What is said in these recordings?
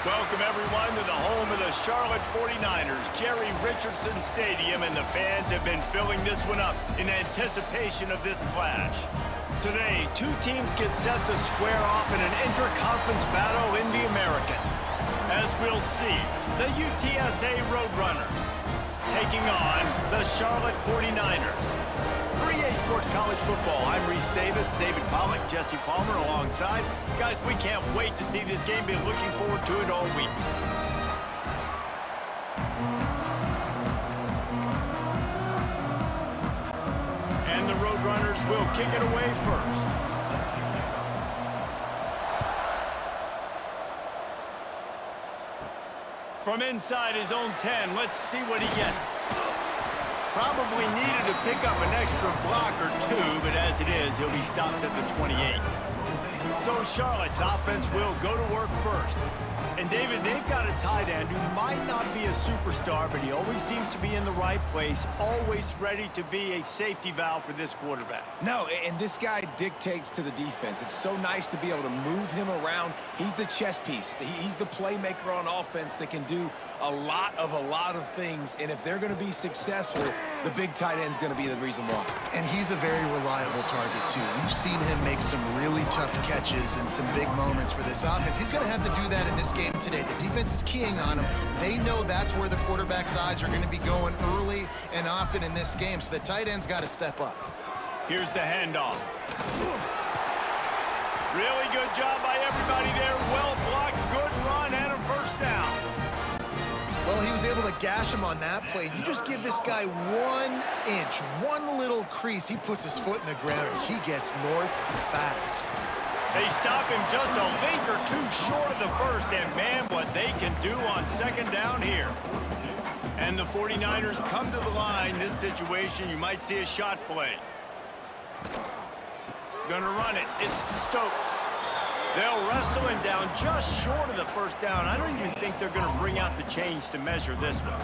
Welcome, everyone, to the home of the Charlotte 49ers, Jerry Richardson Stadium, and the fans have been filling this one up in anticipation of this clash. Today, two teams get set to square off in an interconference battle in the American. As we'll see, the UTSA Roadrunners taking on the Charlotte 49ers. For EA Sports College Football, I'm Reese Davis, David Pollack, Jesse Palmer alongside. Guys, we can't wait to see this game. Been looking forward to it all week. And the Roadrunners will kick it away first. From inside his own 10, let's see what he gets. Probably needed to pick up an extra block or two, but as it is, he'll be stopped at the 28. So Charlotte's offense will go to work first. And David, they've got a tight end who might not be a superstar, but he always seems to be in the right place, always ready to be a safety valve for this quarterback. No, and this guy dictates to the defense. It's so nice to be able to move him around. He's the chess piece. He's the playmaker on offense that can do a lot of things. And if they're going to be successful, the big tight end's going to be the reason why. And he's a very reliable target, too. We've seen him make some really tough catches and some big moments for this offense. He's going to have to do that in this game today. The defense is keying on him. They know that's where the quarterback's eyes are going to be going early and often in this game, so the tight end's got to step up. Here's the handoff. Really good job by everybody there. Well blocked, good run, and a first down. Well, he was able to gash him on that play. You just give this guy 1 inch, one little crease, he puts his foot in the ground, and he gets north fast. They stop him just a link or two short of the first, and man, what they can do on second down here. And the 49ers come to the line. This situation, you might see a shot play. Gonna run it. It's Stokes. They'll wrestle him down just short of the first down. I don't even think they're going to bring out the chains to measure this one.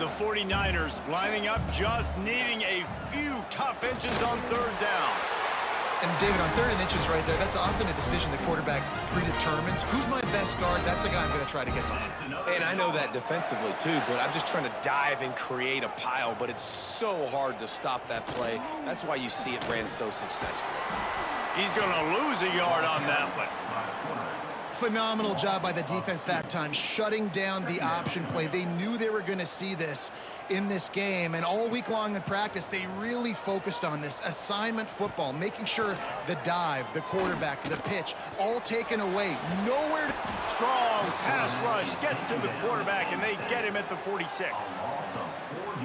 The 49ers lining up, just needing a few tough inches on third down. And David, on 3rd and inches right there, that's often a decision the quarterback predetermines. Who's my best guard? That's the guy I'm going to try to get behind. And I know that defensively, too, but I'm just trying to dive and create a pile, but it's so hard to stop that play. That's why you see it ran so successfully. He's going to lose a yard on that one. Phenomenal job by the defense that time, shutting down the option play. They knew they were going to see this in this game, and all week long in practice, they really focused on this assignment football, making sure the dive, the quarterback, the pitch, all taken away. Nowhere to... Strong pass rush gets to the quarterback, and they get him at the 46.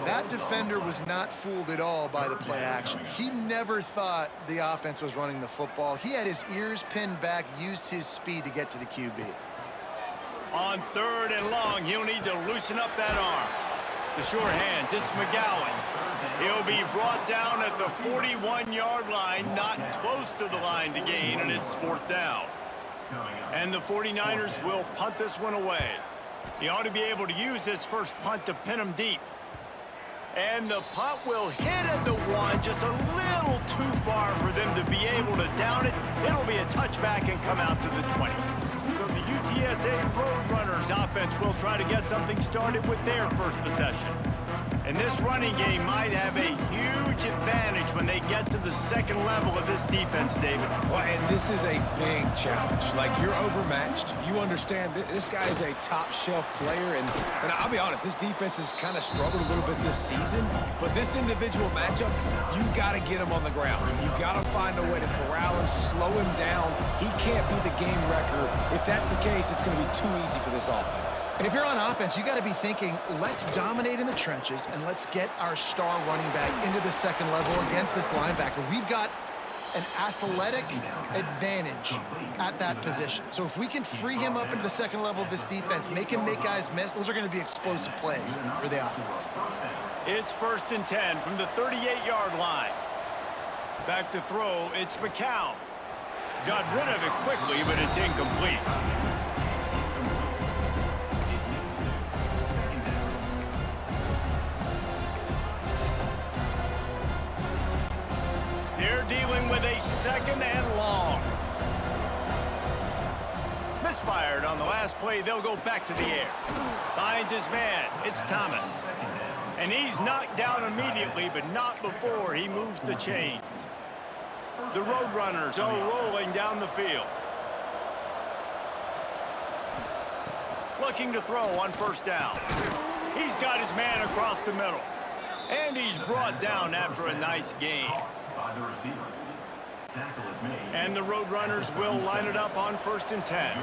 That defender was not fooled at all by the play action. He never thought the offense was running the football. He had his ears pinned back, used his speed to get to the QB. On 3rd and long, he'll need to loosen up that arm. The short hands, it's McGowan. He'll be brought down at the 41-yard line, not close to the line to gain, and it's 4th down. And the 49ers will punt this one away. He ought to be able to use this first punt to pin him deep. And the punt will hit at the 1, just a little too far for them to be able to down it. It'll be a touchback and come out to the 20. So the UTSA Roadrunners offense will try to get something started with their first possession. And this running game might have a huge advantage when they get to the second level of this defense, David. Well, and this is a big challenge. Like, you're overmatched. You understand this guy is a top-shelf player, and I'll be honest, this defense has kind of struggled a little bit this season, but this individual matchup, you got to get him on the ground. You got to find a way to corral him, slow him down. He can't be the game wrecker. If that's the case, it's going to be too easy for this offense. And if you're on offense, you got to be thinking, let's dominate in the trenches and let's get our star running back into the second level against this linebacker. We've got an athletic advantage at that position. So if we can free him up into the second level of this defense, make him make guys miss, those are going to be explosive plays for the offense. It's 1st and 10 from the 38-yard line. Back to throw, it's McCown. Got rid of it quickly, but it's incomplete. They're dealing with a 2nd and long. Misfired On the last play, they'll go back to the air. Finds his man. It's Thomas. And he's knocked down immediately, but not before he moves the chains. The Roadrunners are rolling down the field. Looking to throw on first down. He's got his man across the middle. And he's brought down after a nice gain. And the Roadrunners will line it up on 1st and 10.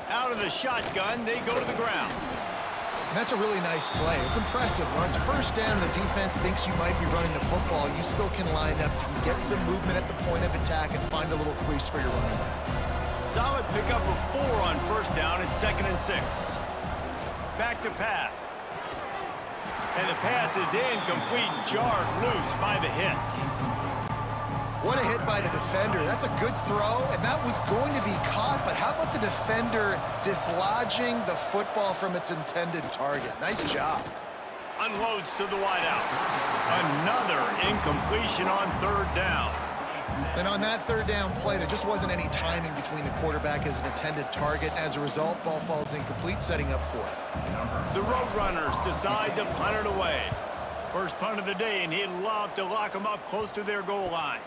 Out of the shotgun, they go to the ground. And that's a really nice play. It's impressive. When it's first down and the defense thinks you might be running the football, you still can line up, you can get some movement at the point of attack and find a little crease for your running back. Solid pickup of 4 on first down at 2nd and 6. Back to pass. And the pass is incomplete, jarred loose by the hit. What a hit by the defender. That's a good throw, and that was going to be caught, but how about the defender dislodging the football from its intended target? Nice job. Unloads to the wideout. Another incompletion on 3rd down. And on that 3rd down play, there just wasn't any timing between the quarterback as an intended target. As a result, ball falls incomplete, setting up 4th. The Roadrunners decide to punt it away. First punt of the day, and he'd love to lock them up close to their goal line.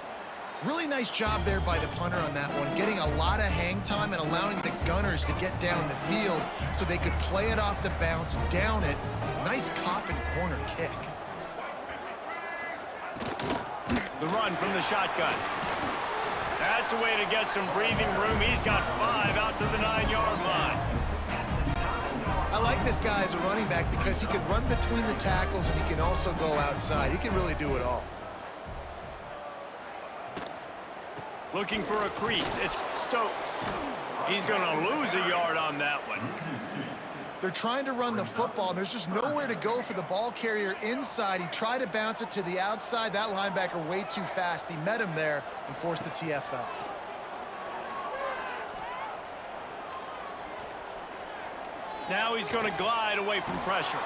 Really nice job there by the punter on that one, getting a lot of hang time and allowing the Gunners to get down the field so they could play it off the bounce, down it. Nice coffin corner kick. The run from the shotgun. That's a way to get some breathing room. He's got 5 out to the 9-yard line. I like this guy as a running back because he can run between the tackles and he can also go outside. He can really do it all. Looking for a crease. It's Stokes. He's going to lose a yard on that one. They're trying to run the football. There's just nowhere to go for the ball carrier inside. He tried to bounce it to the outside. That linebacker way too fast. He met him there and forced the TFL. Now he's going to glide away from pressure.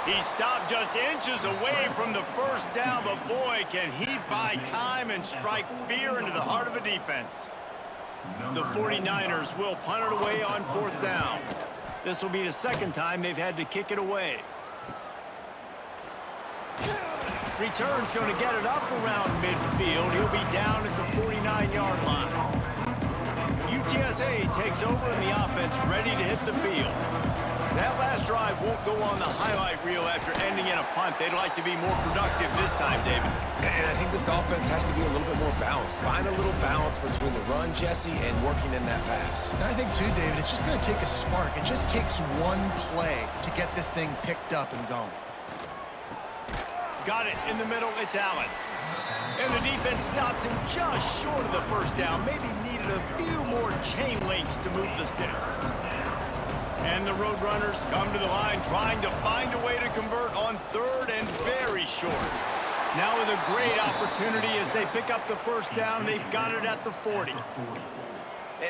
He stopped just inches away from the first down, but boy, can he buy time and strike fear into the heart of a defense. The 49ers will punt it away on 4th down. This will be the 2nd time they've had to kick it away. Return's going to get it up around midfield. He'll be down at the 49-yard line. UTSA takes over in the offense, ready to hit the field. That last drive won't go on the highlight reel after ending in a punt. They'd like to be more productive this time, David. And I think this offense has to be a little bit more balanced. Find a little balance between the run, Jesse, and working in that pass. And I think, too, David, it's just going to take a spark. It just takes one play to get this thing picked up and going. Got it in the middle. It's Allen. And the defense stops him just short of the first down. Maybe needed a few more chain links to move the sticks. And the Roadrunners come to the line trying to find a way to convert on 3rd and very short. Now with a great opportunity as they pick up the first down. They've got it at the 40.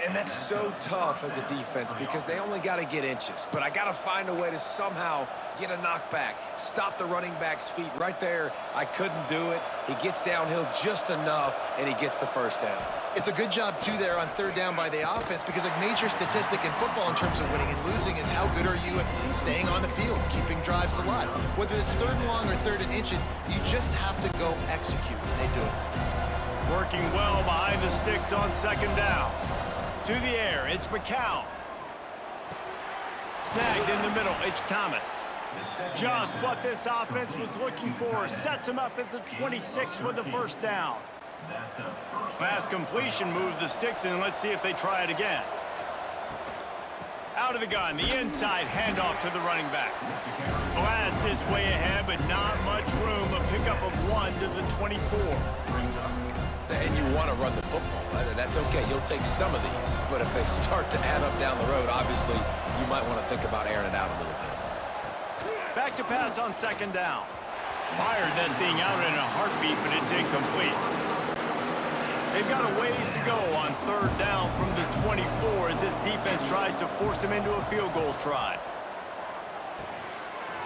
And that's so tough as a defense because they only got to get inches. But I got to find a way to somehow get a knockback, stop the running back's feet right there. I couldn't do it. He gets downhill just enough, and he gets the first down. It's a good job, too, there on 3rd down by the offense because a major statistic in football in terms of winning and losing is how good are you at staying on the field, keeping drives alive. Whether it's 3rd and long or 3rd and inches, you just have to go execute. They do it. Working well behind the sticks on 2nd down. To the air, it's McCown. Snagged in the middle, it's Thomas. Just what this offense was looking for. Sets him up at the 26 with the first down. Pass completion moves the sticks in. Let's see if they try it again. Out of the gun, the inside handoff to the running back. Blast his way ahead, but not much room. A pickup of 1 to the 24. And you want to run the football. That's okay. You'll take some of these. But if they start to add up down the road, obviously, you might want to think about airing it out a little bit. Back to pass on 2nd down. Fired that thing out in a heartbeat, but it's incomplete. They've got a ways to go on 3rd down from the 24 as this defense tries to force him into a field goal try.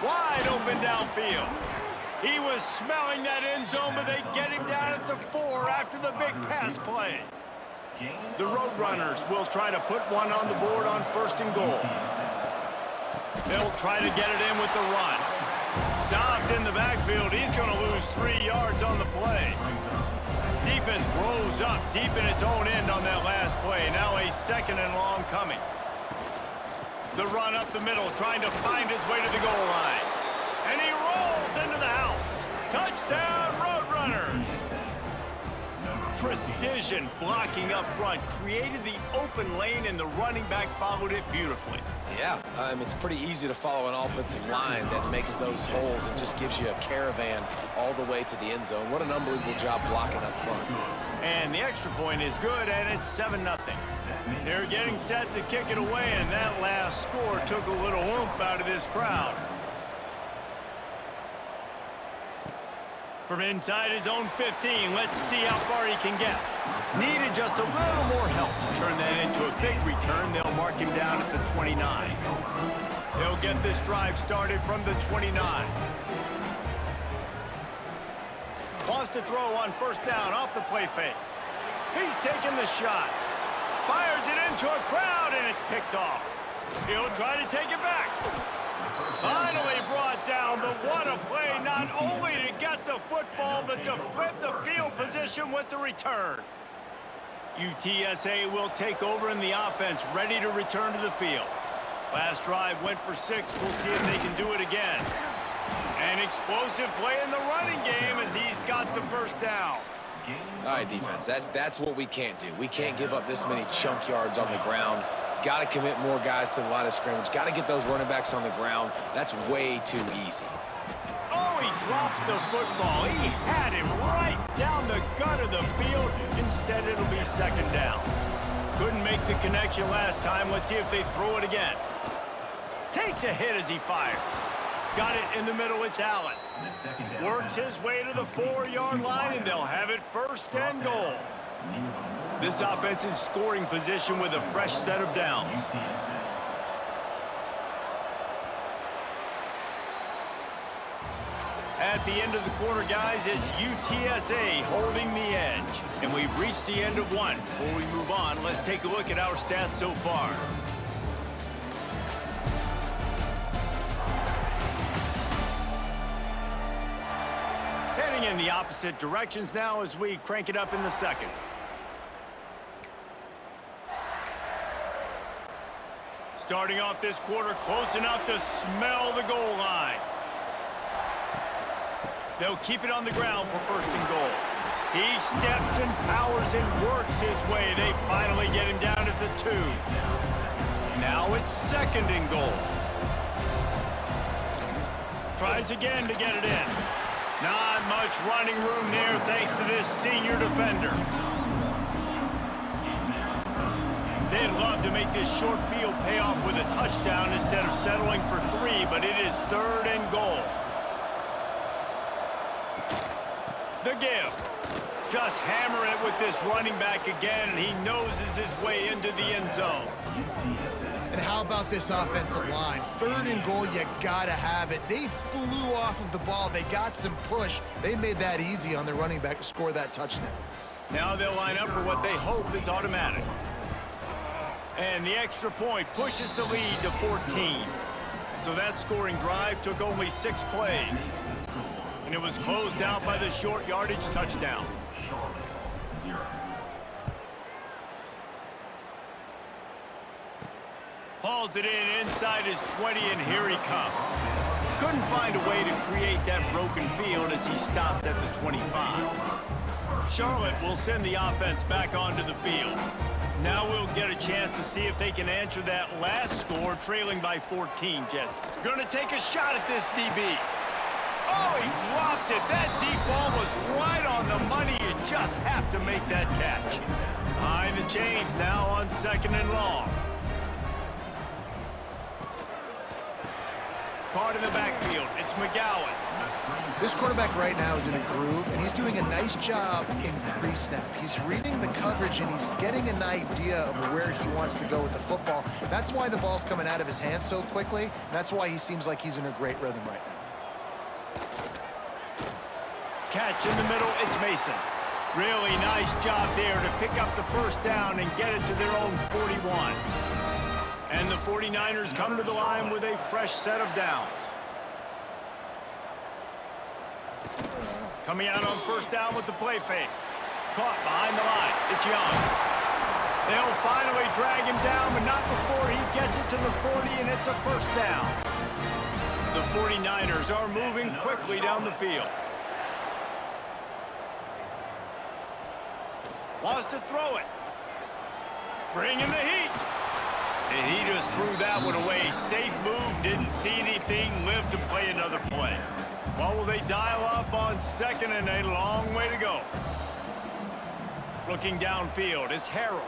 Wide open downfield. He was smelling that end zone, but they get him down at the 4 after the big pass play. The Roadrunners will try to put one on the board on 1st and goal. They'll try to get it in with the run. Stopped in the backfield. He's going to lose 3 yards on the play. Defense rose up deep in its own end on that last play. Now a 2nd and long coming. The run up the middle, trying to find his way to the goal line. And he rolls into the house. Touchdown, Roadrunners. Precision blocking up front created the open lane, and the running back followed it beautifully. Yeah, it's pretty easy to follow an offensive line that makes those holes and just gives you a caravan all the way to the end zone. What an unbelievable job blocking up front. And the extra point is good, and it's 7-0. They're getting set to kick it away, and that last score took a little oomph out of this crowd. From inside his own 15, let's see how far he can get. Needed just a little more help to turn that into a big return. They'll mark him down at the 29. They'll get this drive started from the 29. Wants to throw on 1st down off the play fake. He's taking the shot. Fires it into a crowd, and it's picked off. He'll try to take it back. Finally brought down, but what a play, not only to get the football, but to flip the field position with the return. UTSA will take over in the offense, ready to return to the field. Last drive went for 6. We'll see if they can do it again. An explosive play in the running game as he's got the 1st down. All right, defense, that's what we can't do. We can't give up this many chunk yards on the ground. Got to commit more guys to the line of scrimmage. Got to get those running backs on the ground. That's way too easy. Oh, he drops the football. He had him right down the gut of the field. Instead, it'll be 2nd down. Couldn't make the connection last time. Let's see if they throw it again. Takes a hit as he fires. Got it in the middle. It's Allen. Works his way to the 4-yard line, and they'll have it 1st and goal. This offense in scoring position with a fresh set of downs. At the end of the quarter, guys, it's UTSA holding the edge. And we've reached the end of one. Before we move on, let's take a look at our stats so far. Heading in the opposite directions now as we crank it up in the 2nd. Starting off this quarter close enough to smell the goal line. They'll keep it on the ground for 1st and goal. He steps and powers and works his way. They finally get him down at the 2. Now it's 2nd and goal. Tries again to get it in. Not much running room there thanks to this senior defender. They'd love to make this short field pay off with a touchdown instead of settling for 3, but it is 3rd and goal. The give. Just hammer it with this running back again, and he noses his way into the end zone. And how about this offensive line? 3rd and goal, you gotta have it. They flew off of the ball. They got some push. They made that easy on the running back to score that touchdown. Now they'll line up for what they hope is automatic. And the extra point pushes the lead to 14. So that scoring drive took only 6 plays. And it was closed out by the short yardage touchdown. Hauls it in inside his 20, and here he comes. Couldn't find a way to create that broken field as he stopped at the 25. Charlotte will send the offense back onto the field. Now we'll get a chance to see if they can answer that last score, trailing by 14, Jesse. Gonna take a shot at this DB. Oh, he dropped it. That deep ball was right on the money. You just have to make that catch. Behind the chains now on 2nd and long. Caught in the backfield. It's McGowan. This quarterback right now is in a groove, and he's doing a nice job in pre-snap. He's reading the coverage, and he's getting an idea of where he wants to go with the football. That's why the ball's coming out of his hands so quickly. That's why he seems like he's in a great rhythm right now. Catch in the middle. It's Mason. Really nice job there to pick up the first down and get it to their own 41. And the 49ers come to the line with a fresh set of downs. Coming out on first down with the play fake. Caught behind the line. It's Young. They'll finally drag him down, but not before he gets it to the 40, and it's a first down. The 49ers are moving quickly down the field. Wants to throw it. Bringing the heat. And he just threw that one away. Safe move, didn't see anything, lived to play another play. Well, will they dial up on second and a long way to go? Looking downfield, it's Harold.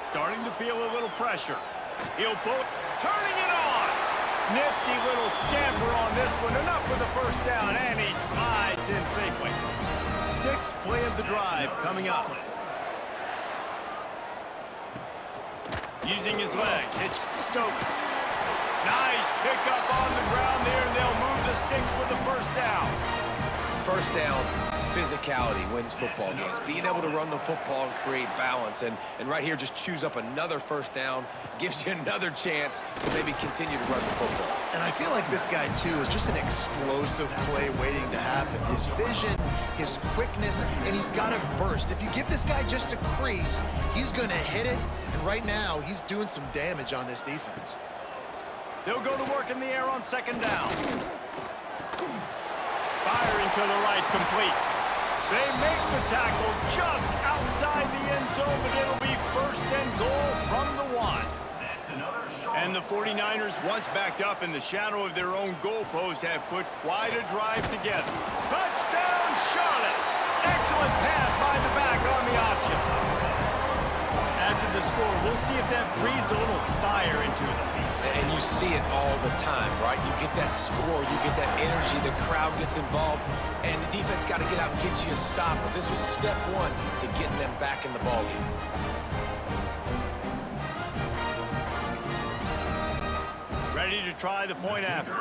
Starting to feel a little pressure. He'll pull it, turning it on. Nifty little scamper on this one, enough for the first down, and he slides in safely. Sixth play of the drive coming up. Using his legs, it's Stokes. Nice pickup on the ground there, and they'll move the sticks with the first down. First down, physicality wins football games. Being able to run the football and create balance. And right here, just choose up another first down, gives you another chance to maybe continue to run the football. And I feel like this guy, too, is just an explosive play waiting to happen. His vision, his quickness, and he's got a burst. If you give this guy just a crease, he's going to hit it. And right now, he's doing some damage on this defense. They'll go to work in the air on second down. Firing to the right, complete. They make the tackle just outside the end zone, but it'll be first and goal from the 1. And the 49ers, once backed up in the shadow of their own goalpost, have put quite a drive together. Touchdown, Charlotte! Excellent pass by the back on the option. After the score, we'll see if that breathes a little fire into them. And you see it all the time, right? You get that score, you get that energy, the crowd gets involved, and the defense got to get out and get you a stop. But this was step one to getting them back in the ballgame. Ready to try the point after.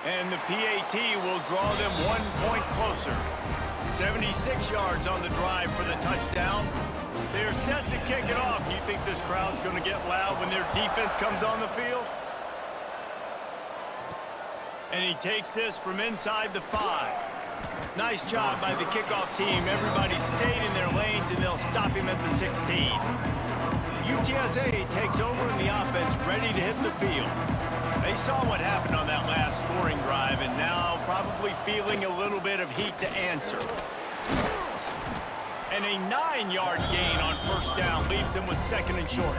And the PAT will draw them 1 point closer. 76 yards on the drive for the touchdown. They're set to kick it off. You think this crowd's going to get loud when their defense comes on the field? And he takes this from inside the 5. Nice job by the kickoff team. Everybody stayed in their lanes, and they'll stop him at the 16. UTSA takes over in the offense, ready to hit the field. They saw what happened on that last scoring drive, and now probably feeling a little bit of heat to answer. And a 9-yard gain on first down leaves them with second and short.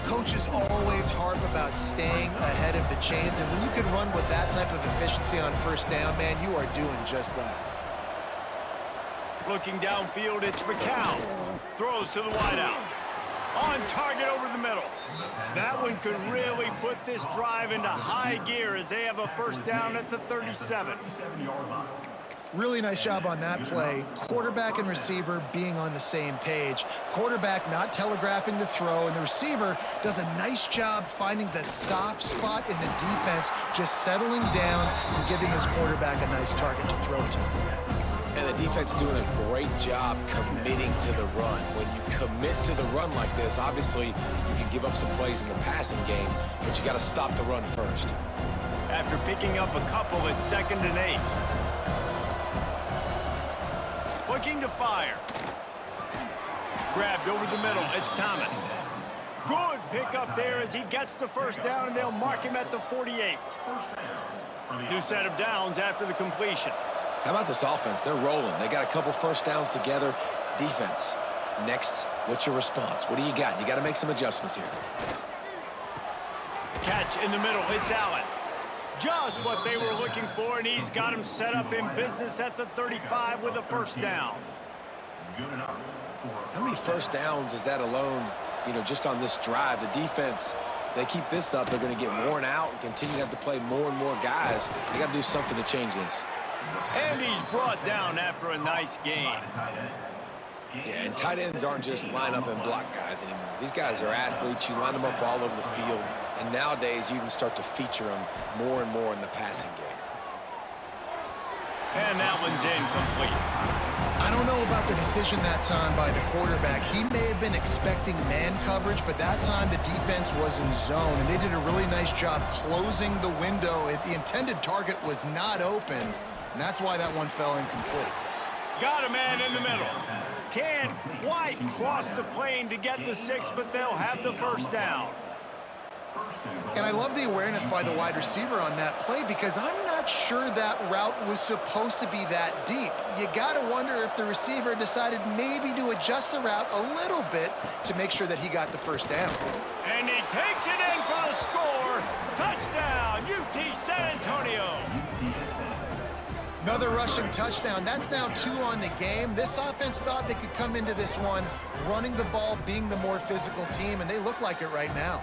Coaches always harp about staying ahead of the chains, and when you can run with that type of efficiency on first down, man, you are doing just that. Looking downfield, it's McCown. Throws to the wideout. On target over the middle. That one could really put this drive into high gear as they have a first down at the 37. Really nice job on that play. Quarterback and receiver being on the same page. Quarterback not telegraphing the throw, and the receiver does a nice job finding the soft spot in the defense, just settling down and giving his quarterback a nice target to throw to. And the defense doing a great job committing to the run. When you commit to the run like this, obviously you can give up some plays in the passing game, but you got to stop the run first. After picking up a couple at 2nd and 8. Looking to fire. Grabbed over the middle. It's Thomas. Good pickup there as he gets the first down, and they'll mark him at the 48. New set of downs after the completion. How about this offense? They're rolling. They got a couple first downs together. Defense. Next, what's your response? What do you got? You got to make some adjustments here. Catch in the middle. It's Allen. Just what they were looking for, and he's got him set up in business at the 35 with a first down. How many first downs is that alone, just on this drive? The defense, they keep this up, they're going to get worn out and continue to have to play more and more guys. They got to do something to change this. And he's brought down after a nice gain. Yeah, and tight ends aren't just line up and block guys anymore. These guys are athletes. You line them up all over the field. And nowadays, you can start to feature them more and more in the passing game. And that one's incomplete. I don't know about the decision that time by the quarterback. He may have been expecting man coverage, but that time the defense was in zone, and they did a really nice job closing the window. The intended target was not open, and that's why that one fell incomplete. Got a man in the middle. Can't quite cross the plane to get the 6, but they'll have the first down. And I love the awareness by the wide receiver on that play because I'm not sure that route was supposed to be that deep. You got to wonder if the receiver decided maybe to adjust the route a little bit to make sure that he got the first down. And he takes it in for the score. Touchdown, UT San Antonio. Another rushing touchdown. That's now 2 on the game. This offense thought they could come into this one running the ball, being the more physical team, and they look like it right now.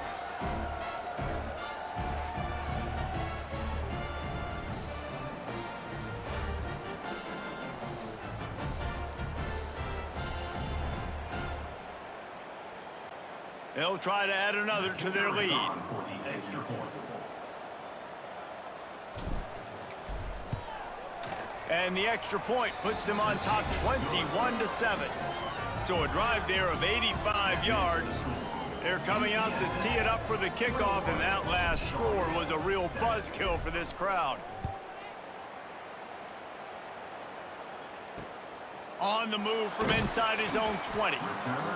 They'll try to add another to their lead. And the extra point puts them on top 21-7. So a drive there of 85 yards. They're coming out to tee it up for the kickoff, and that last score was a real buzzkill for this crowd. On the move from inside his own 20.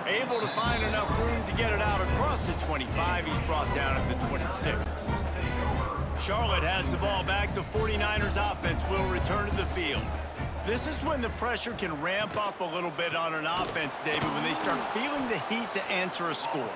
Able to find enough room to get it out across the 25. He's brought down at the 26. Charlotte has the ball back. The 49ers offense will return to the field. This is when the pressure can ramp up a little bit on an offense, David, when they start feeling the heat to answer a score.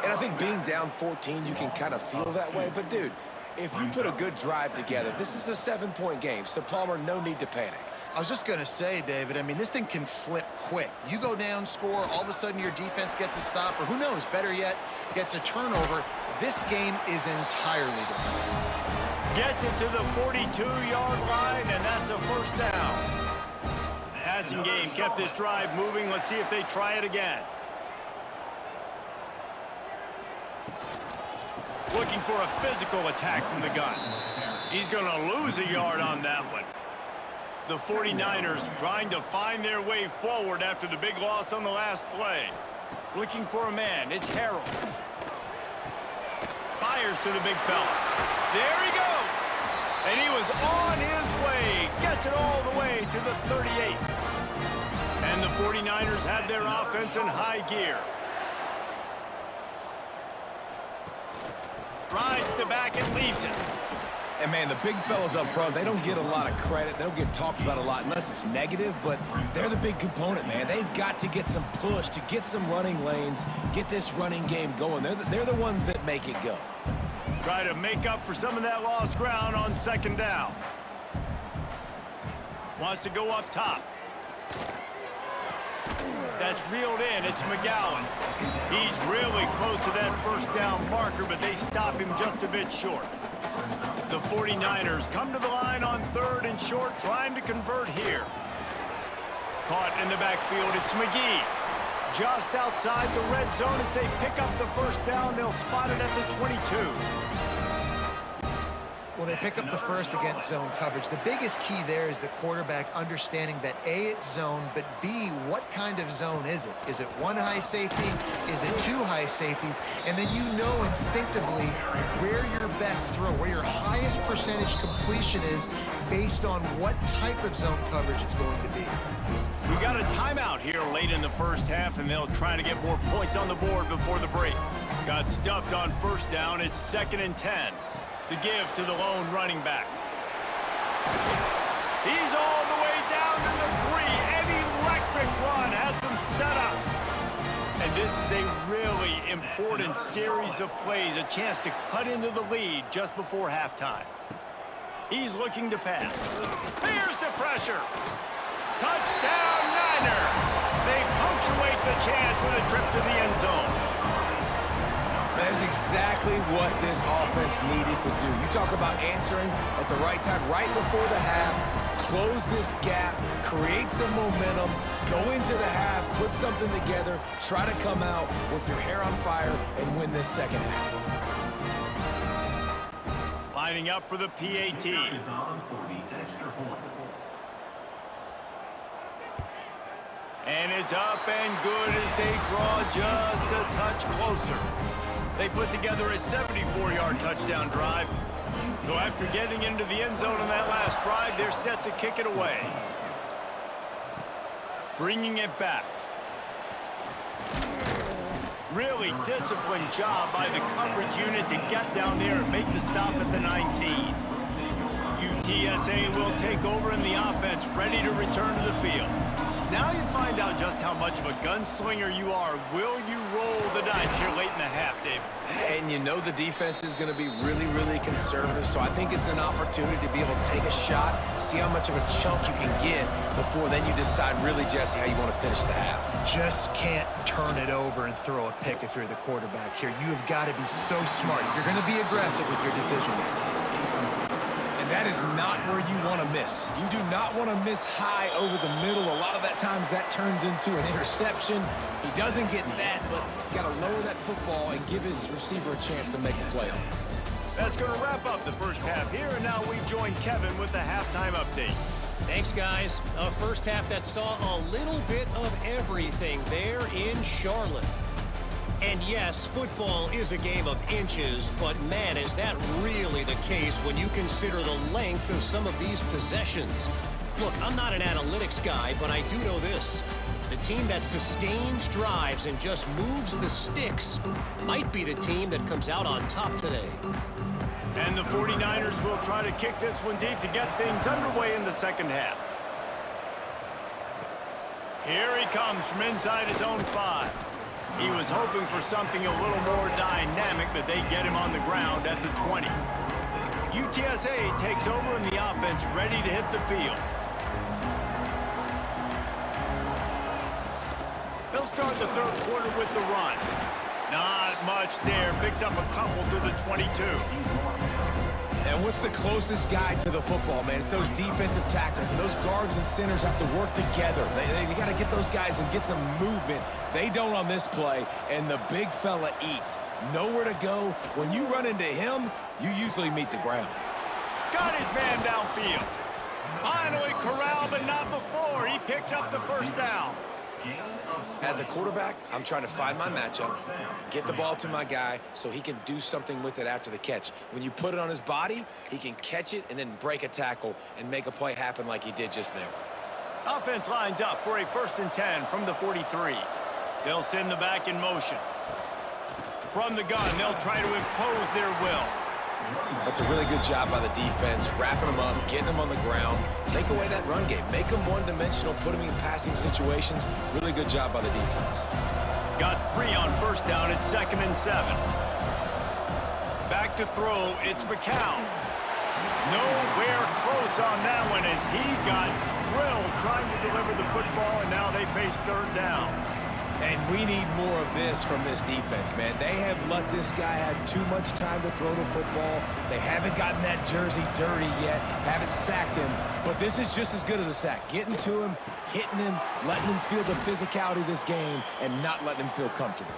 And I think being down 14, you can kind of feel that way. But, dude, if you put a good drive together, this is a 7-point game. So, Palmer, no need to panic. I was just going to say, David, I mean, this thing can flip quick. You go down, score, all of a sudden your defense gets a stop, or who knows, better yet, gets a turnover. This game is entirely different. Gets it to the 42-yard line, and that's a first down. Passing game kept this drive moving. Let's see if they try it again. Looking for a physical attack from the gun. He's going to lose a yard on that one. The 49ers trying to find their way forward after the big loss on the last play. Looking for a man. It's Harold. Fires to the big fella. There he goes. And he was on his way. Gets it all the way to the 38. And the 49ers have their offense in high gear. Rides the back and leaves it. And, man, the big fellas up front, they don't get a lot of credit. They don't get talked about a lot unless it's negative, but they're the big component, man. They've got to get some push to get some running lanes, get this running game going. They're the ones that make it go. Try to make up for some of that lost ground on second down. Wants to go up top. That's reeled in. It's McGowan. He's really close to that first down marker, but they stop him just a bit short. The 49ers come to the line on 3rd and short, trying to convert here. Caught in the backfield, it's McGee. Just outside the red zone as they pick up the first down. They'll spot it at the 22. Well, they pick up the first against zone coverage. The biggest key there is the quarterback understanding that A, it's zone, but B, what kind of zone is it? Is it one high safety? Is it two high safeties? And then you know instinctively where your best throw, where your highest percentage completion is based on what type of zone coverage it's going to be. We got a timeout here late in the first half, and they'll try to get more points on the board before the break. Got stuffed on first down. It's 2nd and 10. The give to the lone running back. He's all the way down to the 3. An electric run has them set up. And this is a really important series of plays, a chance to cut into the lead just before halftime. He's looking to pass. Here's the pressure. Touchdown Niners. They punctuate the chance with a trip to the end zone. That is exactly what this offense needed to do. You talk about answering at the right time, right before the half, close this gap, create some momentum, go into the half, put something together, try to come out with your hair on fire and win this second half. lining up for the PAT. And it's up and good as they draw just a touch closer. They put together a 74-yard touchdown drive. So after getting into the end zone on that last drive, they're set to kick it away. Bringing it back. Really disciplined job by the coverage unit to get down there and make the stop at the 19. UTSA will take over in the offense, ready to return to the field. Now you find out just how much of a gunslinger you are. Will you roll the dice here late in the half, Dave? And you know the defense is going to be really, really conservative, so I think it's an opportunity to be able to take a shot, see how much of a chunk you can get before then you decide really, Jesse, how you want to finish the half. Just can't turn it over and throw a pick if you're the quarterback here. You have got to be so smart. You're going to be aggressive with your decision making. And that is not where you want to miss. You do not want to miss high over the middle. A lot of that times that turns into an interception. He doesn't get that, but he's got to lower that football and give his receiver a chance to make a play on it. That's going to wrap up the first half here, and now we join Kevin with the halftime update. Thanks, guys. A first half that saw a little bit of everything there in Charlotte. And yes, football is a game of inches, but man, is that really the case when you consider the length of some of these possessions. Look, I'm not an analytics guy, but I do know this. The team that sustains drives and just moves the sticks might be the team that comes out on top today. And the 49ers will try to kick this one deep to get things underway in the second half. Here he comes from inside his own 5. He was hoping for something a little more dynamic, but they get him on the ground at the 20. UTSA takes over in the offense, ready to hit the field. They'll start the third quarter with the run. Not much there. Picks up a couple to the 22. And what's the closest guy to the football, man? It's those defensive tackles, and those guards and centers have to work together. They got to get those guys and get some movement. They don't on this play, and the big fella eats. Nowhere to go. When you run into him, you usually meet the ground. Got his man downfield. Finally corralled, but not before. He picks up the first down. As a quarterback, I'm trying to find my matchup, get the ball to my guy so he can do something with it after the catch. When you put it on his body, he can catch it and then break a tackle and make a play happen like he did just there. Offense lines up for a 1st and 10 from the 43. They'll send the back in motion. From the gun, they'll try to impose their will. That's a really good job by the defense, wrapping them up, getting them on the ground. Take away that run game. Make them one-dimensional, put them in passing situations. Really good job by the defense. Got 3 on 1st down at 2nd and 7. Back to throw, it's McCown. Nowhere close on that one as he got drilled trying to deliver the football, and now they face 3rd down. And we need more of this from this defense, man. They have let this guy have too much time to throw the football. They haven't gotten that jersey dirty yet, haven't sacked him. But this is just as good as a sack. Getting to him, hitting him, letting him feel the physicality of this game, and not letting him feel comfortable.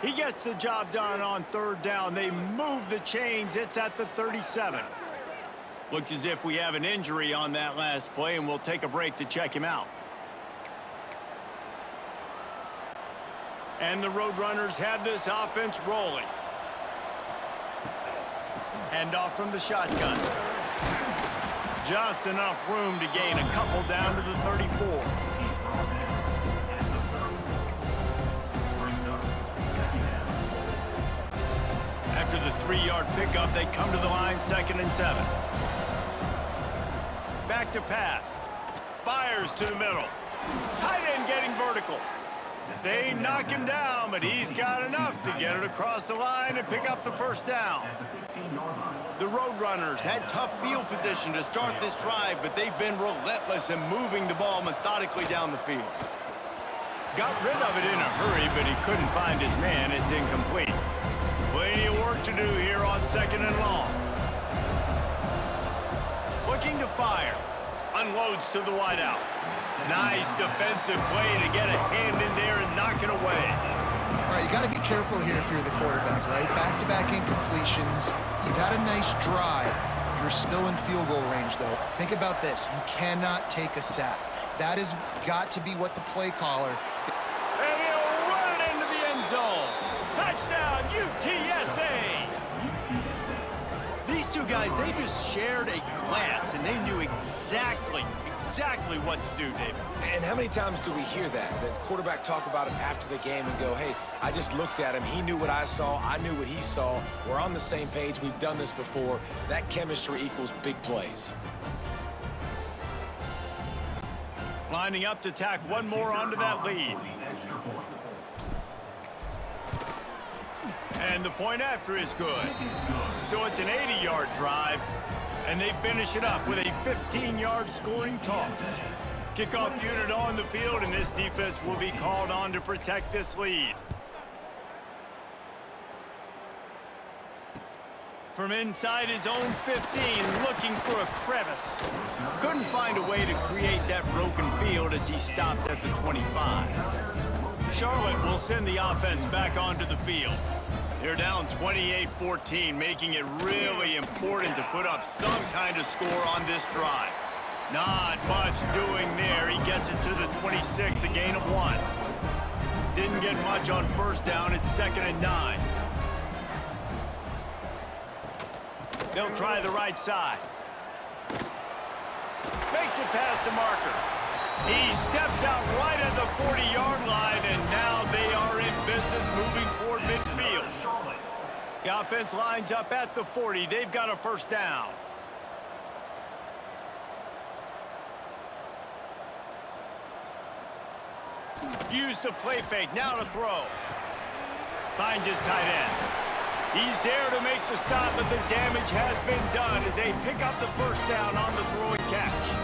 He gets the job done on 3rd down. They move the chains. It's at the 37. Looks as if we have an injury on that last play, and we'll take a break to check him out. And the Roadrunners have this offense rolling. Handoff from the shotgun. Just enough room to gain a couple down to the 34. After the 3-yard pickup, they come to the line, 2nd and 7. Back to pass. Fires to the middle. Tight end getting vertical. They knock him down, but he's got enough to get it across the line and pick up the 1st down. The Roadrunners had tough field position to start this drive, but they've been relentless in moving the ball methodically down the field. Got rid of it in a hurry, but he couldn't find his man. It's incomplete. Plenty of work to do here on 2nd and long. Looking to fire. Unloads to the wideout. Nice defensive play to get a hand in there and knock it away. All right, you got to be careful here if you're the quarterback, right? Back-to-back incompletions. You've had a nice drive. You're still in field goal range, though. Think about this. You cannot take a sack. That has got to be what the play caller... And he'll run it into the end zone. Touchdown, UTSA! These two guys, they just shared a glance, and they knew exactly what to do, David. And how many times do we hear that? The quarterback talk about it after the game and go, hey, I just looked at him. He knew what I saw. I knew what he saw. We're on the same page. We've done this before. That chemistry equals big plays. Lining up to tack one more onto that lead. And the point after is good. So it's an 80-yard drive, and they finish it up with a 15-yard scoring toss. Kickoff unit on the field, and this defense will be called on to protect this lead. From inside his own 15, looking for a crevice. Couldn't find a way to create that broken field as he stopped at the 25. Charlotte will send the offense back onto the field. They're down 28-14, making it really important to put up some kind of score on this drive. Not much doing there. He gets it to the 26, a gain of 1. Didn't get much on first down. It's 2nd and 9. They'll try the right side. Makes it past the marker. He steps out right at the 40-yard line, and now they are in business moving toward midfield. The offense lines up at the 40. They've got a first down. Use the play fake. Now to throw. Finds his tight end. He's there to make the stop, but the damage has been done as they pick up the first down on the throw and catch.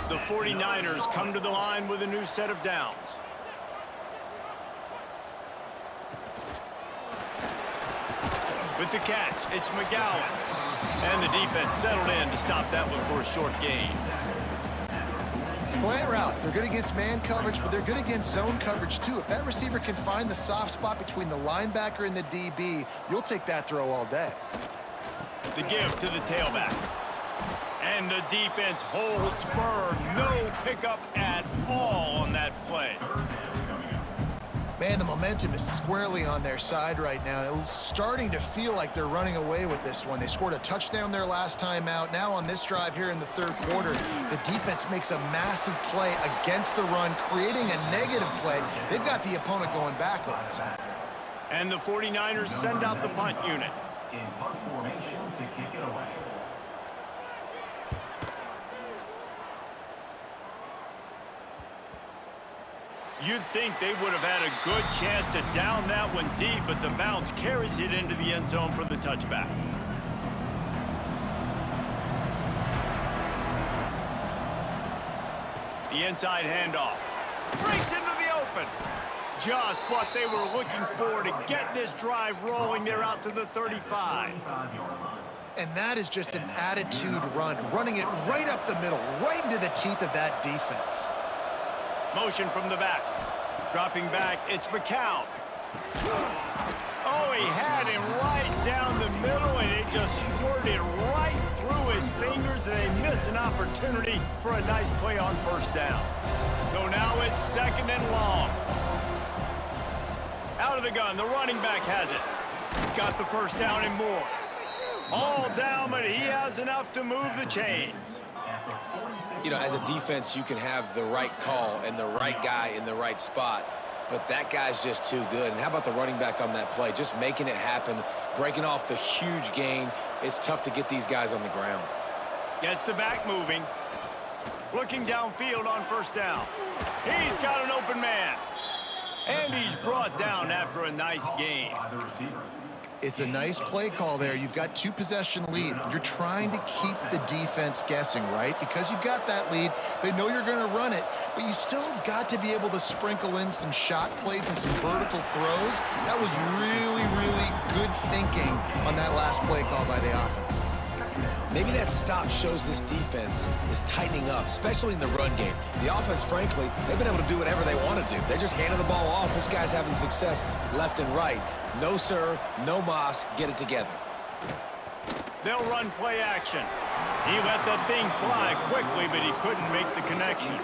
The 49ers come to the line with a new set of downs. With the catch, it's McGowan. And the defense settled in to stop that one for a short gain. Slant routes, they're good against man coverage, but they're good against zone coverage too. If that receiver can find the soft spot between the linebacker and the DB, you'll take that throw all day. The give to the tailback. And the defense holds firm. No pickup at all on that play. Man, the momentum is squarely on their side right now. It's starting to feel like they're running away with this one. They scored a touchdown their last time out. Now on this drive here in the third quarter, the defense makes a massive play against the run, creating a negative play. They've got the opponent going backwards. And the 49ers send out the punt unit. In punt formation to kick it away. You'd think they would have had a good chance to down that one deep, but the bounce carries it into the end zone for the touchback. The inside handoff. Breaks into the open. Just what they were looking for to get this drive rolling. They're out to the 35. And that is just an attitude run, running it right up the middle, right into the teeth of that defense. Motion from the back. Dropping back, it's McCown. Oh, he had him right down the middle, and it just squirted right through his fingers, and they miss an opportunity for a nice play on first down. So now it's 2nd and long. Out of the gun, the running back has it. Got the first down and more. All down, but he has enough to move the chains. You know, as a defense, you can have the right call and the right guy in the right spot, but that guy's just too good. And how about the running back on that play? Just making it happen, breaking off the huge gain. It's tough to get these guys on the ground. Gets the back moving. Looking downfield on first down. He's got an open man. And he's brought down after a nice gain. It's a nice play call there. You've got 2-possession lead. You're trying to keep the defense guessing, right? Because you've got that lead. They know you're going to run it, but you still have got to be able to sprinkle in some shot plays and some vertical throws. That was really, really good thinking on that last play call by the offense. Maybe that stop shows this defense is tightening up, especially in the run game. The offense, frankly, they've been able to do whatever they want to do. They're just handing the ball off. This guy's having success left and right. No, sir, no mas, get it together. They'll run play action. He let that thing fly quickly, but he couldn't make the connection.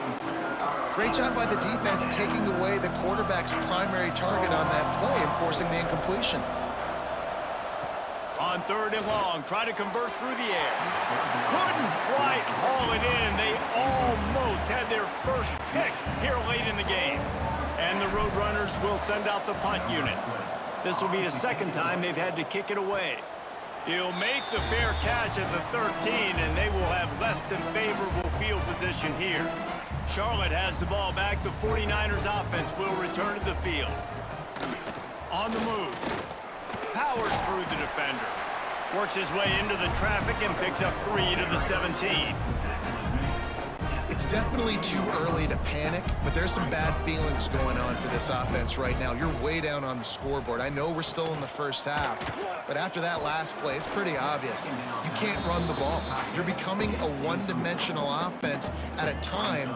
Great job by the defense taking away the quarterback's primary target on that play and forcing the incompletion. On 3rd and long, try to convert through the air. Couldn't quite haul it in. They almost had their first pick here late in the game. And the Roadrunners will send out the punt unit. This will be the second time they've had to kick it away. He'll make the fair catch at the 13, and they will have less than favorable field position here. Charlotte has the ball back. The 49ers offense will return to the field. On the move. Powers through the defender. Works his way into the traffic and picks up 3 to the 17. It's definitely too early to panic, but there's some bad feelings going on for this offense right now. You're way down on the scoreboard. I know we're still in the first half, but after that last play, it's pretty obvious. You can't run the ball. You're becoming a one-dimensional offense at a time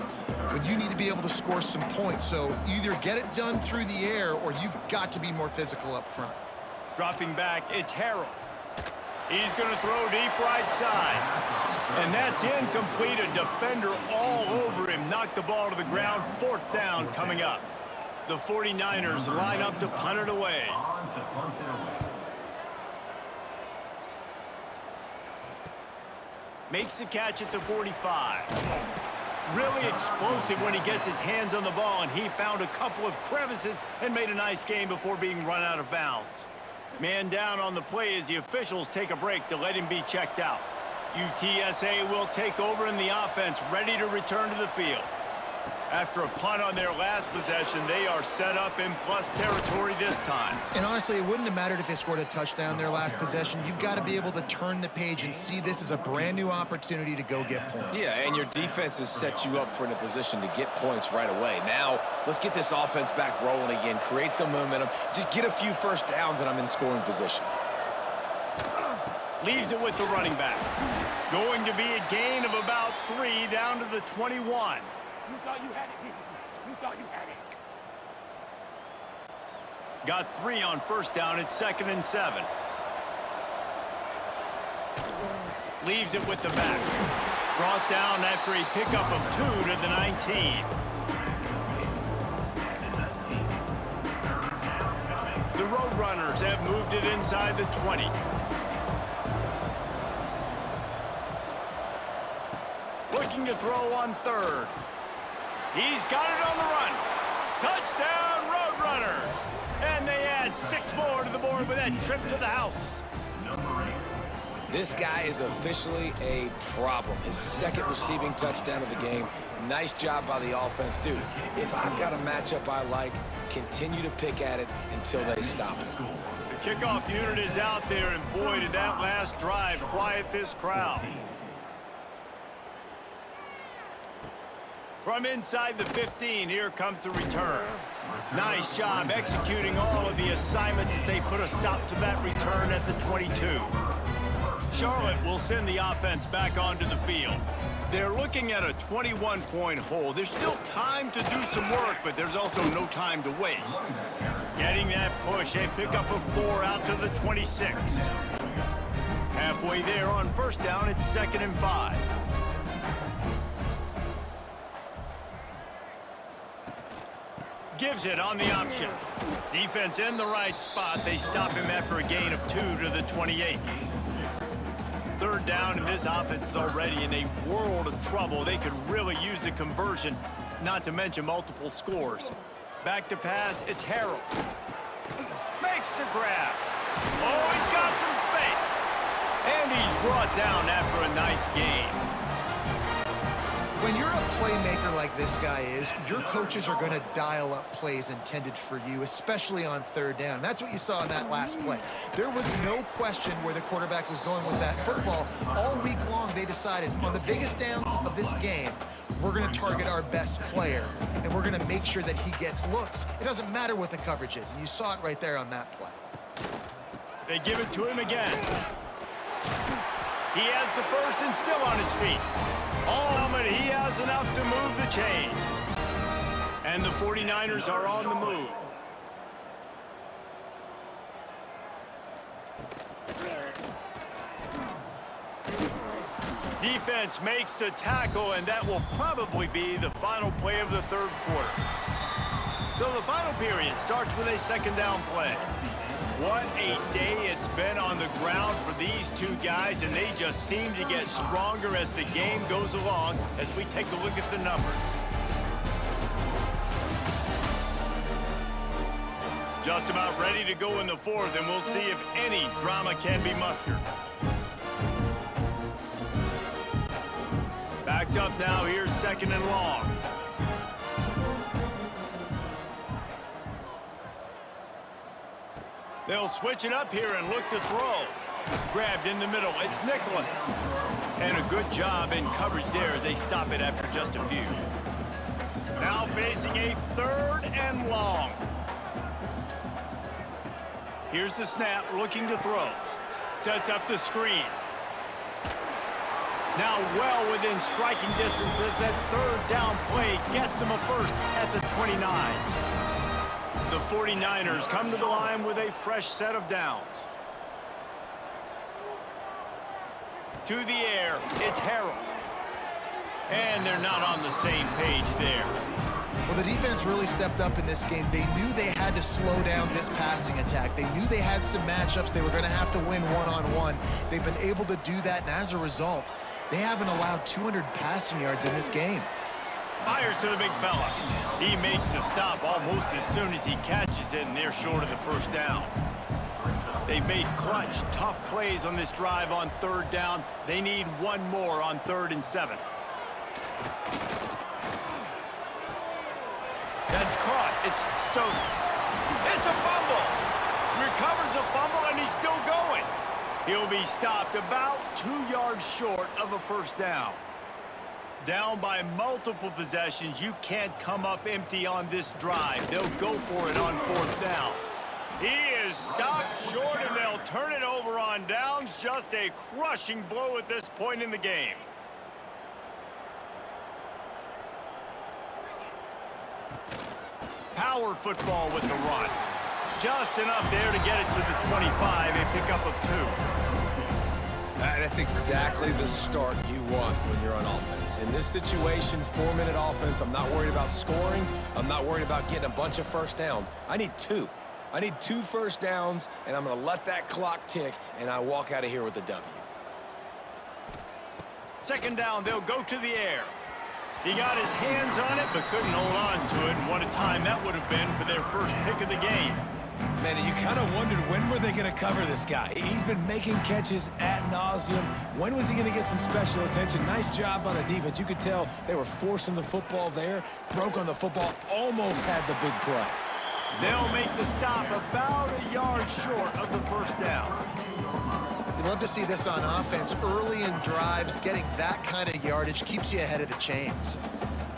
when you need to be able to score some points. So either get it done through the air or you've got to be more physical up front. Dropping back, it's Harrell. He's going to throw deep right side. And that's incomplete. A defender all over him. Knocked the ball to the ground. 4th down coming up. The 49ers line up to punt it away. Makes the catch at the 45. Really explosive when he gets his hands on the ball, and he found a couple of crevices and made a nice game before being run out of bounds. Man down on the play as the officials take a break to let him be checked out. UTSA will take over in the offense, ready to return to the field. After a punt on their last possession, they are set up in plus territory this time. And honestly, it wouldn't have mattered if they scored a touchdown their last possession. You've got to be able to turn the page and see this as a brand new opportunity to go get points. Yeah, and your defense has set you up for in a position to get points right away. Now, let's get this offense back rolling again, create some momentum, just get a few first downs, and I'm in scoring position. Leaves it with the running back. Going to be a gain of about 3 down to the 21. You thought you had it, didn't you? You thought you had it. Got 3 on 1st down. It's 2nd and 7. Leaves it with the back. Brought down after a pickup of 2 to the 19. The Roadrunners have moved it inside the 20. Looking to throw on 3rd. He's got it on the run. Touchdown, Roadrunners. And they add 6 more to the board with that trip to the house. This guy is officially a problem. His 2nd receiving touchdown of the game. Nice job by the offense. Dude, if I've got a matchup I like, continue to pick at it until they stop it. The kickoff unit is out there, and boy, did that last drive quiet this crowd. From inside the 15, here comes the return. Nice job executing all of the assignments as they put a stop to that return at the 22. Charlotte will send the offense back onto the field. They're looking at a 21-point hole. There's still time to do some work, but there's also no time to waste. Getting that push, a pickup of 4 out to the 26. Halfway there on 1st down, it's 2nd and 5. Gives it on the option. Defense in the right spot. They stop him after a gain of 2 to the 28. 3rd down, and this offense is already in a world of trouble. They could really use a conversion, not to mention multiple scores. Back to pass, it's Harrell. Makes the grab. Oh, he's got some space. And he's brought down after a nice gain. When you're a playmaker like this guy is, your coaches are going to dial up plays intended for you, especially on 3rd down. That's what you saw in that last play. There was no question where the quarterback was going with that football. All week long, they decided on the biggest downs of this game, we're going to target our best player, and we're going to make sure that he gets looks. It doesn't matter what the coverage is, and you saw it right there on that play. They give it to him again. He has the 1st and still on his feet. Oh, but he has enough to move the chains. And the 49ers are on the move. defense makes the tackle, and that will probably be the final play of the third quarter. So the final period starts with a second down play. What a day it's been on the ground for these two guys, and they just seem to get stronger as the game goes along as we take a look at the numbers. Just about ready to go in the fourth, and we'll see if any drama can be mustered. Backed up now, here's second and long. They'll switch it up here and look to throw. Grabbed in the middle, it's Nicholas. And a good job in coverage there as they stop it after just a few. Now facing a third and long. Here's the snap, looking to throw. Sets up the screen. Now well within striking distance as that third down play gets them a first at the 29. The 49ers come to the line with a fresh set of downs. To the air, it's Harrell. And they're not on the same page there. Well, the defense really stepped up in this game. They knew they had to slow down this passing attack. They knew they had some matchups they were going to have to win one-on-one. They've been able to do that, and as a result, they haven't allowed 200 passing yards in this game. Fires to the big fella. He makes the stop almost as soon as he catches it, and they're short of the first down. They've made clutch, tough plays on this drive on third down. They need one more on 3rd and 7. That's caught. It's Stokes. It's a fumble. Recovers the fumble, and he's still going. He'll be stopped about 2 yards short of a first down. Down by multiple possessions, you can't come up empty on this drive. They'll go for it on 4th down. He is stopped short, and they'll turn it over on downs. Just a crushing blow at this point in the game. Power football with the run. Just enough there to get it to the 25, a pickup of 2. That's exactly the start you want when you're on offense. In this situation, 4-minute offense, I'm not worried about scoring. I'm not worried about getting a bunch of first downs. I need 2. I need 2 first downs, and I'm going to let that clock tick, and I walk out of here with a W. Second down, they'll go to the air. He got his hands on it, but couldn't hold on to it, and what a time that would have been for their first pick of the game. Man, you kind of wondered when were they going to cover this guy. He's been making catches ad nauseum. When was he going to get some special attention? Nice job by the defense. You could tell they were forcing the football there, broke on the football, almost had the big play. They'll make the stop about a yard short of the first down. You love to see this on offense. Early in drives, getting that kind of yardage keeps you ahead of the chains.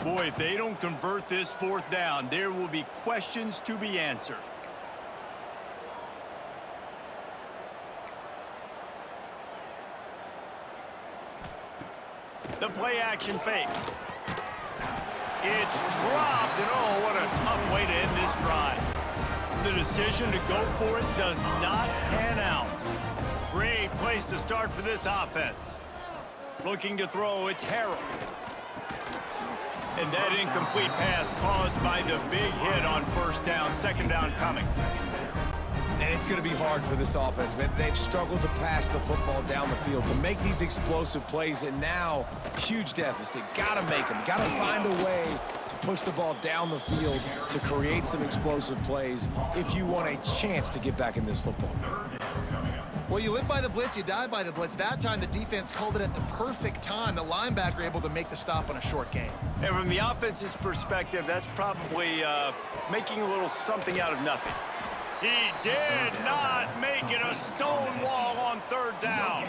Boy, if they don't convert this 4th down, there will be questions to be answered. The play-action fake. It's dropped, and oh, what a tough way to end this drive. The decision to go for it does not pan out. Great place to start for this offense. Looking to throw, it's Harrell. And that incomplete pass caused by the big hit on 1st down, 2nd down coming. And it's going to be hard for this offense, man. They've struggled to pass the football down the field, to make these explosive plays, and now, huge deficit. Got to make them. Got to find a way to push the ball down the field to create some explosive plays if you want a chance to get back in this football game. Well, you live by the blitz, you die by the blitz. That time, the defense called it at the perfect time. The linebacker able to make the stop on a short gain. And from the offense's perspective, that's probably making a little something out of nothing. He did not make it a stone wall on 3rd down.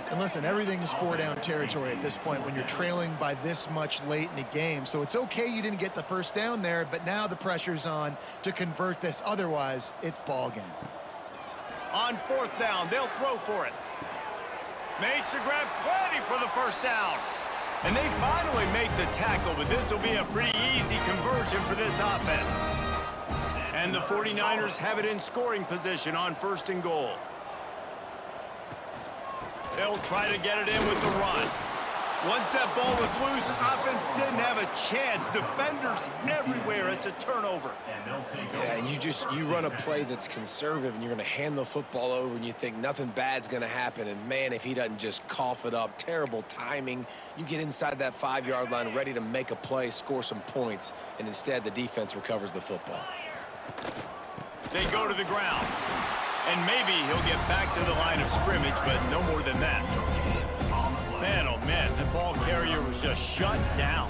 And listen, everything is 4-down territory at this point when you're trailing by this much late in the game. So it's okay you didn't get the first down there, but now the pressure's on to convert this. Otherwise, it's ball game. On 4th down, they'll throw for it. Makes the grab, plenty for the first down. And they finally make the tackle, but this will be a pretty easy conversion for this offense. And the 49ers have it in scoring position on 1st and goal. They'll try to get it in with the run. Once that ball was loose, offense didn't have a chance. Defenders everywhere. It's a turnover. Yeah, and you run a play that's conservative, and you're going to hand the football over, and you think nothing bad's going to happen. And, man, if he doesn't just cough it up, terrible timing. You get inside that 5-yard line ready to make a play, score some points, and instead the defense recovers the football. They go to the ground. And maybe he'll get back to the line of scrimmage, but no more than that. Man, oh, man, the ball carrier was just shut down.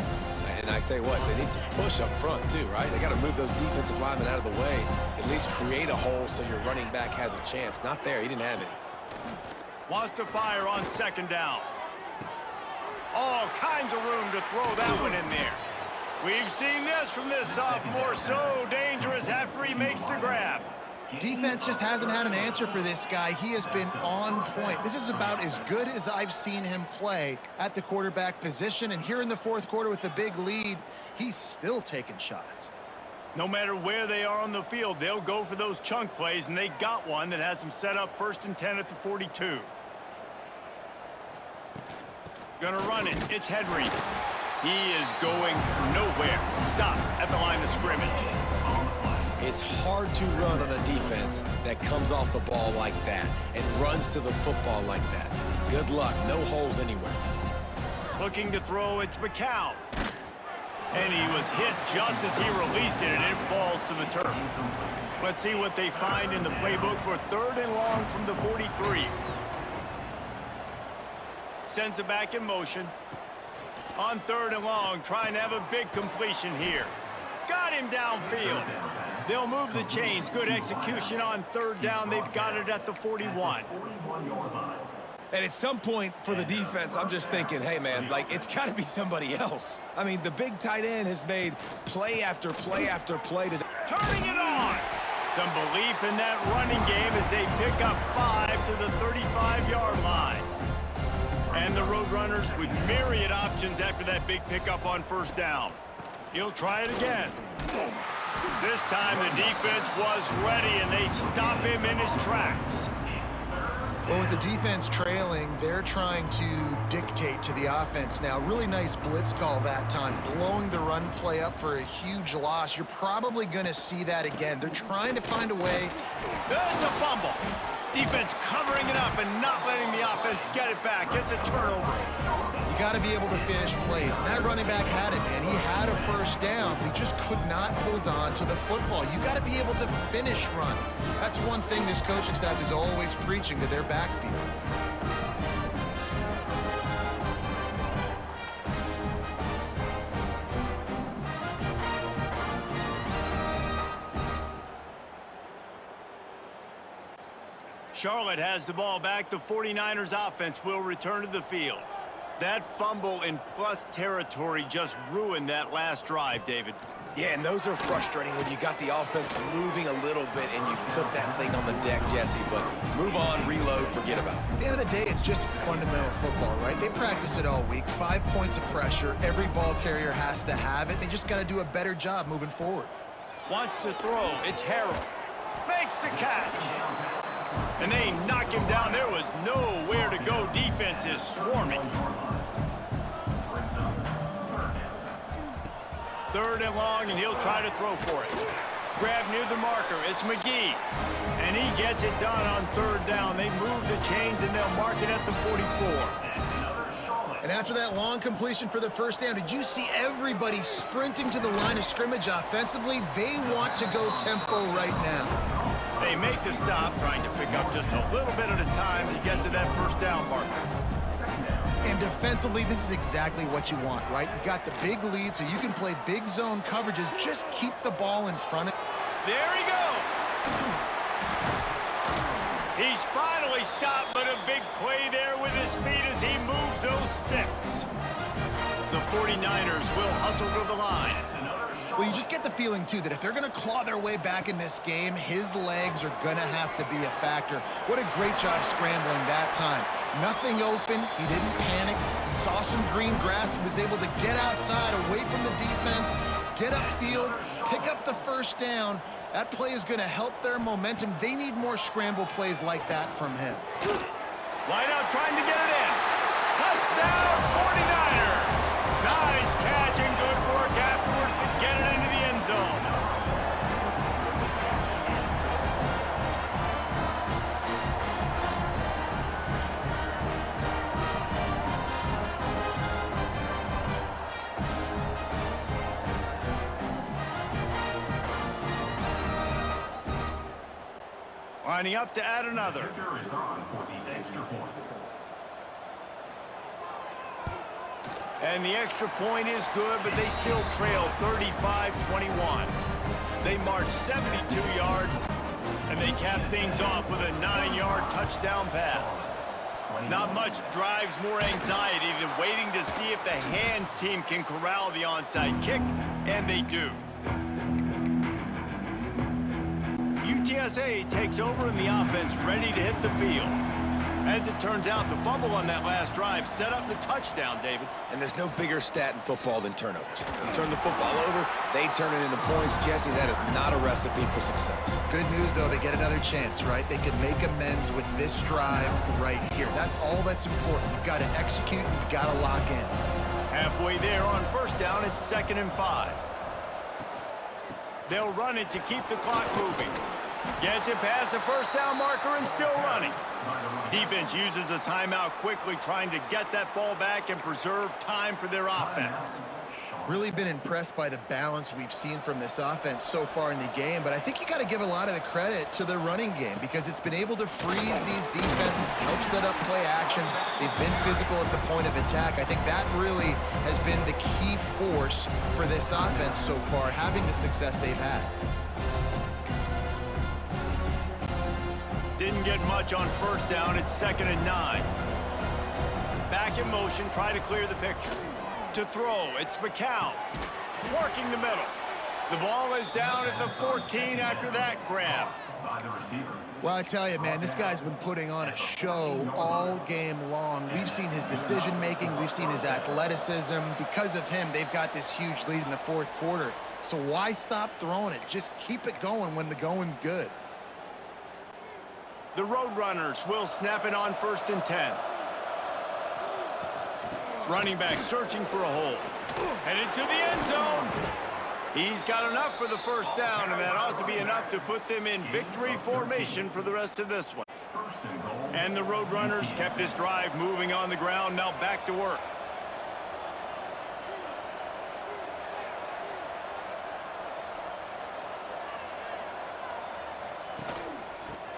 And I tell you what, they need some push up front, too, right? They got to move those defensive linemen out of the way, at least create a hole so your running back has a chance. Not there. He didn't have any. Wants to fire on second down. All kinds of room to throw that one in there. We've seen this from this sophomore, so dangerous after he makes the grab. Defense just hasn't had an answer for this guy. He has been on point. This is about as good as I've seen him play at the quarterback position. And here in the fourth quarter with a big lead, he's still taking shots. No matter where they are on the field, they'll go for those chunk plays, and they got one that has them set up 1st and 10 at the 42. Gonna run it. It's Henry. He is going nowhere. Stop at the line of scrimmage. It's hard to run on a defense that comes off the ball like that and runs to the football like that. Good luck. No holes anywhere. Looking to throw, it's McCown. And he was hit just as he released it, and it falls to the turf. Let's see what they find in the playbook for 3rd and long from the 43. Sends it back in motion. On 3rd and long, trying to have a big completion here. Got him downfield. They'll move the chains. Good execution on 3rd down. They've got it at the 41. And at some point for the defense, I'm just thinking, hey, man, like, it's got to be somebody else. I mean, the big tight end has made play after play after play today. Turning it on. Some belief in that running game as they pick up 5 to the 35-yard line. And the Roadrunners with myriad options after that big pickup on 1st down. He'll try it again. This time the defense was ready, and they stop him in his tracks. Well, with the defense trailing, they're trying to dictate to the offense now. Really nice blitz call that time, blowing the run play up for a huge loss. You're probably going to see that again. They're trying to find a way. It's a fumble. Defense covering it up and not letting the offense get it back. It's a turnover. You got to be able to finish plays. And that running back had it, man. He had a 1st down, but he just could not hold on to the football. You got to be able to finish runs. That's one thing this coaching staff is always preaching to their backfield. Charlotte has the ball back. The 49ers offense will return to the field. That fumble in plus territory just ruined that last drive, David. Yeah, and those are frustrating when you got the offense moving a little bit and you put that thing on the deck, Jesse. But move on, reload, forget about it. At the end of the day, it's just fundamental football, right? They practice it all week. 5 points of pressure. Every ball carrier has to have it. They just got to do a better job moving forward. Wants to throw. It's Harrell. Makes the catch. And they knock him down. There was nowhere to go. Defense is swarming. 3rd and long, and he'll try to throw for it. Grab near the marker. It's McGee. And he gets it done on 3rd down. They move the chains, and they'll mark it at the 44. And after that long completion for the 1st down, did you see everybody sprinting to the line of scrimmage offensively? They want to go tempo right now. They make the stop, trying to pick up just a little bit at a time to get to that 1st down marker. And defensively, this is exactly what you want, right? You got the big lead, so you can play big zone coverages. Just keep the ball in front of... There he goes. He's finally stopped, but a big play there with his speed as he moves those sticks. The 49ers will hustle to the line. Well, you just get the feeling, too, that if they're going to claw their way back in this game, his legs are going to have to be a factor. What a great job scrambling that time. Nothing open. He didn't panic. He saw some green grass. He was able to get outside, away from the defense, get upfield, pick up the 1st down. That play is going to help their momentum. They need more scramble plays like that from him. Wide out trying to get it in. Touchdown 49ers. Nice catch and good work afterwards to get it into the end zone. Lining up to add another. Kicker is on for the extra point. And the extra point is good, but they still trail 35-21. They march 72 yards, and they cap things off with a 9-yard touchdown pass. Not much drives more anxiety than waiting to see if the hands team can corral the onside kick, and they do. UTSA takes over in the offense, ready to hit the field. As it turns out, the fumble on that last drive set up the touchdown, David. And there's no bigger stat in football than turnovers. They turn the football over, they turn it into points. Jesse, that is not a recipe for success. Good news, though, they get another chance, right? They can make amends with this drive right here. That's all that's important. You've got to execute, you've got to lock in. Halfway there on first down, it's 2nd and 5. They'll run it to keep the clock moving. Gets it past the first down marker and still running. Defense uses a timeout quickly, trying to get that ball back and preserve time for their offense. Really been impressed by the balance we've seen from this offense so far in the game, but I think you got to give a lot of the credit to the running game because it's been able to freeze these defenses, help set up play action. They've been physical at the point of attack. I think that really has been the key force for this offense so far, having the success they've had. Didn't get much on first down. It's 2nd and 9. Back in motion, try to clear the picture. To throw, it's McCown. Working the middle. The ball is down at the 14 after that grab. By the receiver. Well, I tell you, man, this guy's been putting on a show all game long. We've seen his decision-making. We've seen his athleticism. Because of him, they've got this huge lead in the 4th quarter. So why stop throwing it? Just keep it going when the going's good. The Roadrunners will snap it on 1st and 10. Running back searching for a hole. Headed to the end zone. He's got enough for the first down, and that ought to be enough to put them in victory formation for the rest of this one. And the Roadrunners kept this drive moving on the ground, now back to work.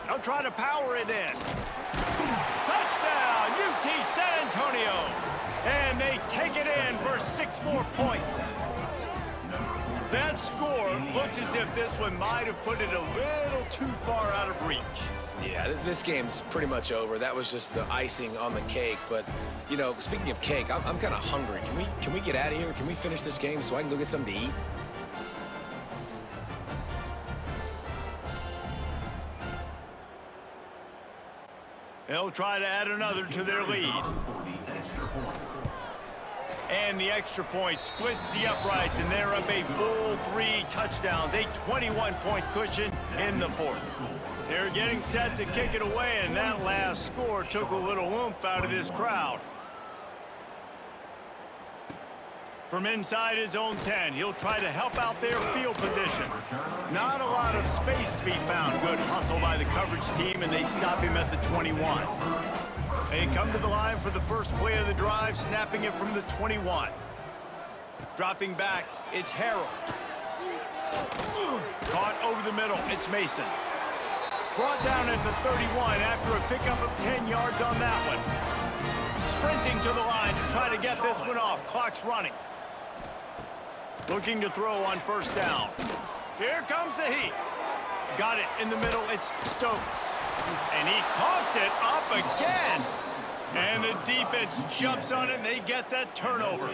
They'll try to power it in. Touchdown, UT San Antonio. And they take it in for 6 more points. That score looks as if this one might have put it a little too far out of reach. Yeah, this game's pretty much over. That was just the icing on the cake. But, you know, speaking of cake, I'm kind of hungry. Can we get out of here? Can we finish this game so I can go get something to eat? They'll try to add another to their lead. And the extra point splits the uprights, and they're up a full 3 touchdowns, a 21-point cushion in the 4th. They're getting set to kick it away, and that last score took a little oomph out of this crowd. From inside his own 10, he'll try to help out their field position. Not a lot of space to be found. Good hustle by the coverage team, and they stop him at the 21. They come to the line for the first play of the drive, snapping it from the 21. Dropping back, it's Harold. Caught over the middle, it's Mason. Brought down at the 31 after a pickup of 10 yards on that one. Sprinting to the line to try to get this one off. Clock's running. Looking to throw on first down. Here comes the heat. Got it in the middle, it's Stokes. And he coughs it up again. And the defense jumps on it, and they get that turnover.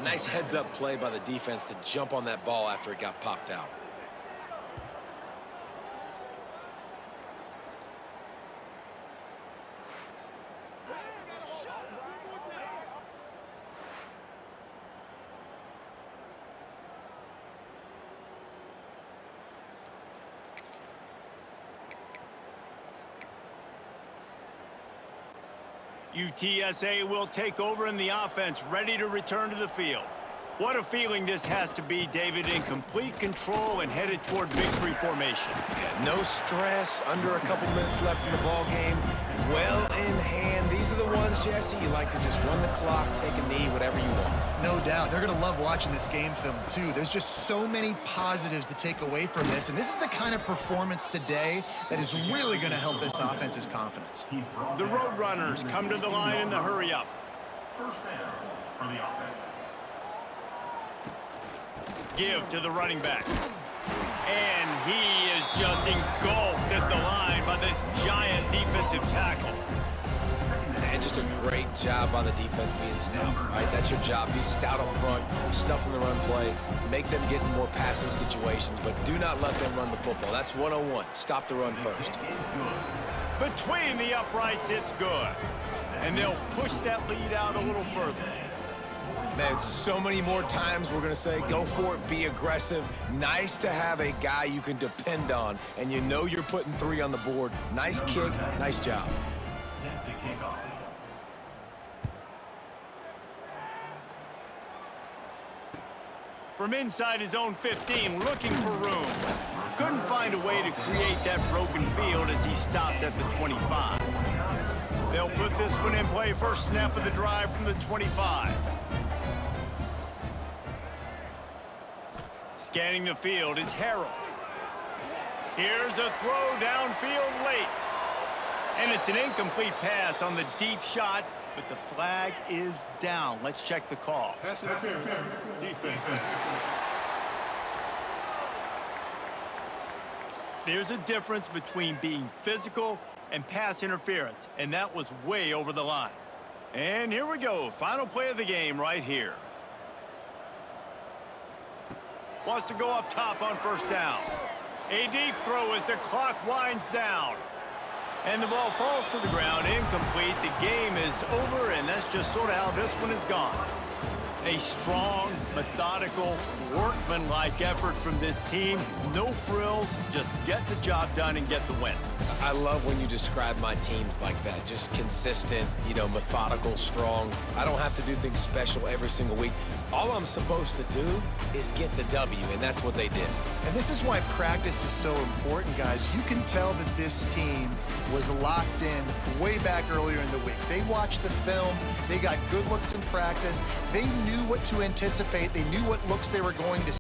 Nice heads-up play by the defense to jump on that ball after it got popped out. UTSA will take over in the offense, ready to return to the field. What a feeling this has to be, David, in complete control and headed toward victory formation. Yeah, no stress, under a couple minutes left in the ball game, well in hand. These are the ones, Jesse, you like to just run the clock, take a knee, whatever you want. No doubt. They're going to love watching this game film, too. There's just so many positives to take away from this, and this is the kind of performance today that is really going to help this offense's confidence. The Roadrunners come to the line in the hurry-up. First down for the offense. Give to the running back. And he is just engulfed at the line by this giant defensive tackle. And just a great job on the defense being stout, right? That's your job. Be stout up front, stuff in the run play, make them get in more passing situations, but do not let them run the football. That's 101. Stop the run first. Between the uprights, it's good. And they'll push that lead out a little further. Man, so many more times we're going to say, go for it, be aggressive. Nice to have a guy you can depend on, and you know you're putting 3 on the board. Nice kick, nice job. Set to kick off. From inside his own 15, looking for room. Couldn't find a way to create that broken field as he stopped at the 25. They'll put this one in play. First snap of the drive from the 25. Scanning the field, it's Harrell. Here's a throw downfield late. And it's an incomplete pass on the deep shot, but the flag is down. Let's check the call. Pass interference. Defense. There's a difference between being physical and pass interference, and that was way over the line. And here we go, final play of the game right here. Wants to go up top on first down. A deep throw as the clock winds down. And the ball falls to the ground, incomplete. The game is over, and that's just sort of how this one is gone. A strong, methodical, workmanlike effort from this team. No frills, just get the job done and get the win. I love when you describe my teams like that. Just consistent, you know, methodical, strong. I don't have to do things special every single week. All I'm supposed to do is get the W, and that's what they did. And this is why practice is so important, guys. You can tell that this team was locked in way back earlier in the week. They watched the film. They got good looks in practice. They knew what to anticipate. They knew what looks they were going to see.